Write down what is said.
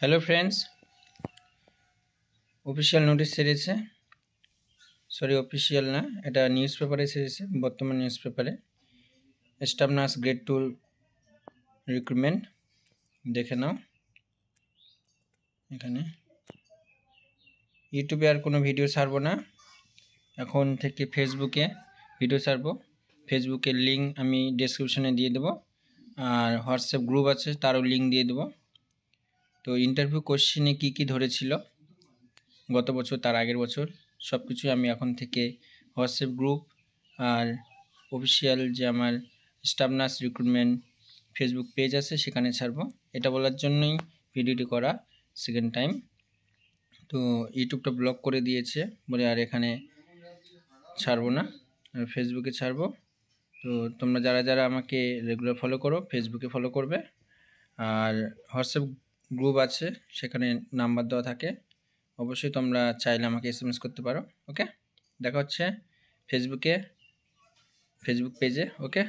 Hello friends, official notice ছেড়েছে, official না, এটা নিউজ পেপারে ছেড়েছে। বর্তমান নিউজ পেপারে স্টাফ নার্স গ্রেড 2 রিক্রুটমেন্ট দেখে নাও। এখানে ইউটিউবে আর কোনো ভিডিও ছাড়বো না, এখন থেকে ফেসবুকে ভিডিও ছাড়বো। ফেসবুকের লিঙ্ক আমি ডেসক্রিপশনে দিয়ে দেবো, আর হোয়াটসঅ্যাপ গ্রুপ আছে তারও লিঙ্ক দিয়ে দেবো। তো ইন্টারভিউ কোশ্চেনে কী কী ধরেছিল গত বছর, তার আগের বছর, সব কিছুই আমি এখন থেকে হোয়াটসঅ্যাপ গ্রুপ আর অফিসিয়াল যে আমার staff nurse recruitment Facebook page আছে সেখানে ছাড়বো। এটা বলার জন্যই ভিডিওটি করা সেকেন্ড টাইম। তো ইউটিউবটা ব্লক করে দিয়েছে বলে আর এখানে ছাড়বো না, ফেসবুকে ছাড়বো। তো তোমরা যারা যারা আমাকে রেগুলার ফলো করো ফেসবুকে ফলো করবে, আর হোয়াটসঅ্যাপ গ্রুপ আছে সেখানে নাম্বার দেওয়া থাকে, অবশ্যই তোমরা চাইলে আমাকে SMS করতে পারো। ওকে, দেখা হচ্ছে ফেসবুক পেজে। ওকে।